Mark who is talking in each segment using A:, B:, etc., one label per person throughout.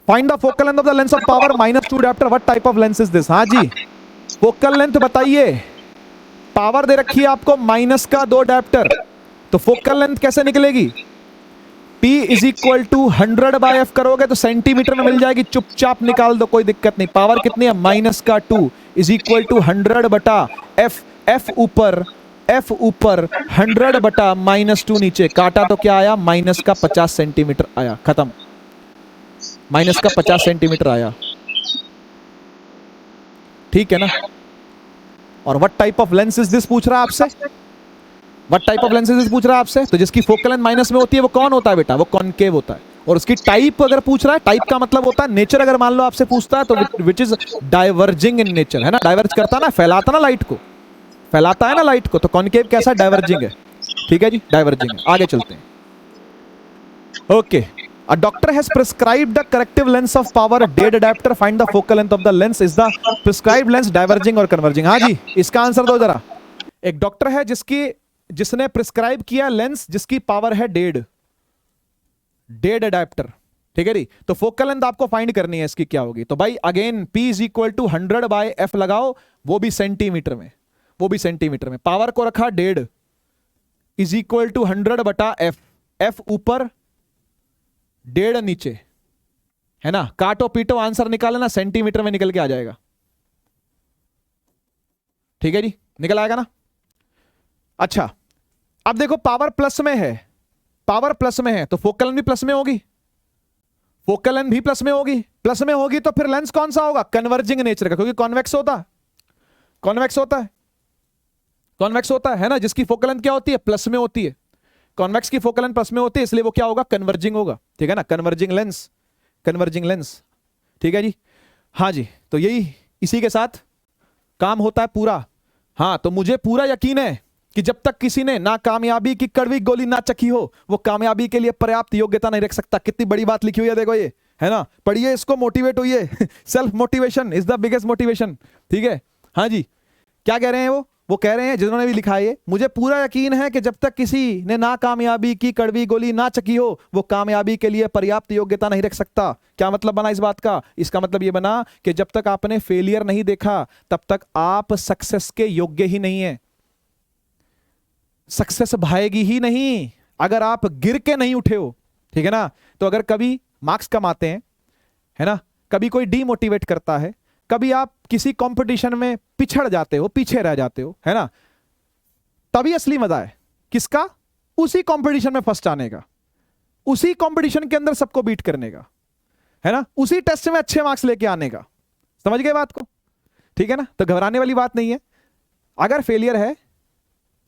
A: Find the focal length of the lens of power -2 adapter, what type of lens is this? हाँ जी, focal length बताइए। Power दे रखी है आपको -2 adapter, तो focal length कैसे निकलेगी? P is equal to 100/f करोगे तो सेंटीमीटर में मिल जाएगी, चुपचाप निकाल दो, कोई दिक्कत नहीं। पावर कितनी है? -2 is equal to 100/f। f ऊपर 100/-2 नीचे, काटा तो क्या आया? -50 सेंटीमीटर आया, खत्म। -50 सेंटीमीटर आया, ठीक है ना? और what type of lens is this पूछ रहा है आपसे, what type of lens is this पूछ रहा है आपसे। तो जिसकी फोकल लेंथ माइनस में होती है वो कौन होता है बेटा? वो कॉनकेव होता है। और उसकी टाइप अगर पूछ रहा है, टाइप का मतलब होता है नेचर, अगर मान लो आपसे पूछता है तो which is diverging in nature, है ना? डाइवर्ज करता ना, फैलाता ना लाइट को, फैलाता है ना लाइट को, तो कॉनकेव कैसा? डाइवर्जिंग है, ठीक है जी, डाइवर्जिंग है। आगे चलते हैं। Okay, a doctor has prescribed the corrective lens of power dead adapter, find the focal length of the lens, is the prescribed lens diverging or converging? हाँ जी, इसका आंसर दो जरा। एक डॉक्टर है जिसने प्रिस्क्राइब किया लेंस जिसकी पावर है डेड अडेप्टर, ठीक है जी। तो फोकल लेंथ आपको फाइंड करनी है, इसकी क्या होगी? तो भाई again P is equal to 100/f लगाओ, वो भी सेंटीमीटर में, वो भी सेंटीमीटर में। पावर को रखा डेड is equal to 100/f, f ऊपर डेढ़ नीचे, है ना? काटो पीटो आंसर निकाले ना, सेंटीमीटर में निकल के आ जाएगा, ठीक है जी, निकल आएगा ना? अच्छा, अब देखो पावर प्लस में है, पावर प्लस में है तो फोकल लेंथ भी प्लस में होगी, फोकल लेंथ भी प्लस में होगी। प्लस में होगी तो फिर लेंस कौन सा होगा? कन्वर्जिंग नेचर का, क्योंकि कॉन्वेक्स होता है, कॉन्वेक्स होता है, कॉन्वेक्स होता है ना? जिसकी फोकल लेंथ क्या होती है? प्लस में होती है। कॉन्वेक्स की फोकल लेंथ प्लस में होती है, इसलिए वो क्या होगा? कन्वर्जिंग होगा, ठीक है ना? कन्वर्जिंग लेंस, कन्वर्जिंग लेंस, ठीक है जी। हाँ जी, तो यही इसी के साथ काम होता है पूरा। हाँ, तो मुझे पूरा यकीन है कि जब तक किसी ने ना कामयाबी की कड़वी गोली ना चखी हो, वो कामयाबी के लिए पर्याप्त योग्यता नहीं रख सकता। कितनी बड़ी बात लिखी हुई है, देखो ये, है ना? पढ़िए इसको, मोटिवेट होइए। Self motivation is the biggest motivation, ठीक है? हाँ जी, क्या कह रहे हैं वो कह रहे हैं जिन्होंने भी लिखा है, मुझे पूरा यकीन है कि जब तक किसी ने ना कामयाबी की कड़वी गोली ना चखी हो, वो कामयाबी के लिए पर्याप्त योग्यता नहीं रख सकता। क्या मतलब बना इस बात का? इसका मतलब ये बना कि जब तक आपने फेलियर नहीं देखा तब तक आप सक्सेस के योग्य ही नहीं है। सक्सेस भाएगी ही नहीं अगर आप गिर के नहीं उठे हो, ठीक है ना? तो अगर कभी मार्क्स कम आते हैं, है ना, कभी कोई डीमोटिवेट करता है, कभी आप किसी कंपटीशन में पिछड़ जाते हो, पीछे रह जाते हो, है ना, तभी असली मजा है किसका? उसी कंपटीशन में फर्स्ट आने का, उसी कंपटीशन के अंदर सबको बीट करने का, है ना, उसी टेस्ट में अच्छे मार्क्स लेके आने का। समझ गए बात को? ठीक है ना? तो घबराने वाली बात नहीं है। अगर फेलियर है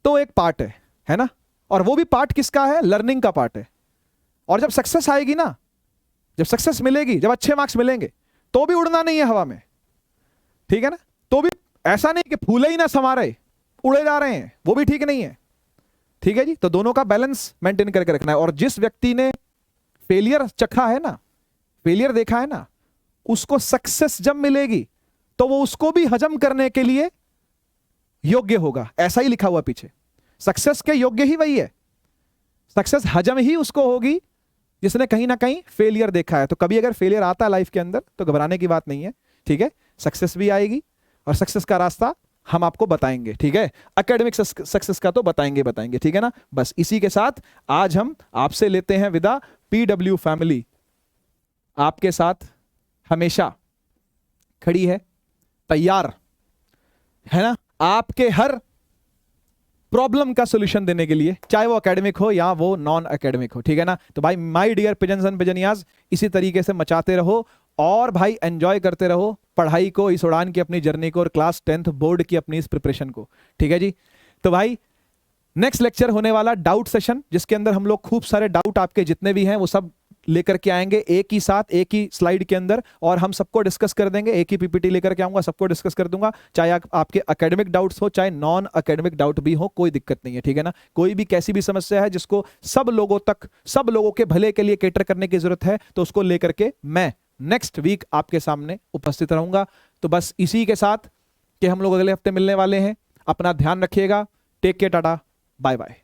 A: तो एक पार्ट है ना, और वो भी पार्ट किसका है? लर्निंग का पार्ट है। और जब सक्सेस आएगी ना, जब सक्सेस मिलेगी, जब अच्छे मार्क्स मिलेंगे, तो भी उड़ना नहीं है हवा में, ठीक है ना? तो भी ऐसा नहीं कि फूले ही ना समा रहे, उड़े जा रहे हैं, वो भी ठीक नहीं है, ठीक है जी? तो दोनों का बैलेंस मेंटेन करके रखना है। और जिस व्यक्ति ने फेलियर चखा है ना, फेलियर देखा है ना, उसको सक्सेस जब मिलेगी तो वो उसको भी हजम करने के लिए योग्य होगा। ऐसा ही लिखा हुआ पीछे, सक्सेस के योग्य ही वही है, सक्सेस हजम ही उसको होगी जिसने कहीं ना कहीं फेलियर देखा है। तो कभी अगर फेलियर आता है लाइफ के अंदर तो घबराने की बात नहीं है, ठीक है? सक्सेस भी आएगी और सक्सेस का रास्ता हम आपको बताएंगे, ठीक है? एकेडमिक सक्सेस का तो बताएंगे, ठीक है ना? बस इसी के साथ आज हम आपसे लेते हैं विदा। PW फैमिली आपके साथ हमेशा खड़ी है, तैयार है ना, आपके हर प्रॉब्लम का सॉल्यूशन देने के लिए, चाहे वो एकेडमिक हो या वो नॉन एकेडमिक हो, ठीक है ना? तो भाई माय डियर पिजन्स एंड पिजनियाज, इसी तरीके से मचाते रहो और भाई एंजॉय करते रहो पढ़ाई को, इस उड़ान की अपनी जर्नी को और क्लास 10th बोर्ड की अपनी इस प्रिपरेशन को, ठीक है जी? तो भाई नेक्स्ट लेक्चर होने वाला डाउट सेशन, जिसके अंदर हम लोग खूब सारे डाउट आपके जितने भी हैं वो सब लेकर के आएंगे एक ही साथ, एक ही स्लाइड के अंदर, और हम सबको डिस्कस कर देंगे। एक ही पीपीटी लेकर के आऊंगा, सबको डिस्कस कर दूंगा, चाहे आपके एकेडमिक डाउट्स हो चाहे नॉन एकेडमिक डाउट भी हो, कोई दिक्कत नहीं है, ठीक है ना? कोई भी कैसी भी समस्या है जिसको सब लोगों तक, सब लोगों के भले के लिए कैटर करने की जरूरत है, तो उसको लेकर के मैं नेक्स्ट वीक आपके सामने उपस्थित रहूंगा। तो बस इसी के साथ कि हम लोग अगले हफ्ते मिलने वाले हैं। अपना ध्यान रखिएगा, take care, tata, bye bye.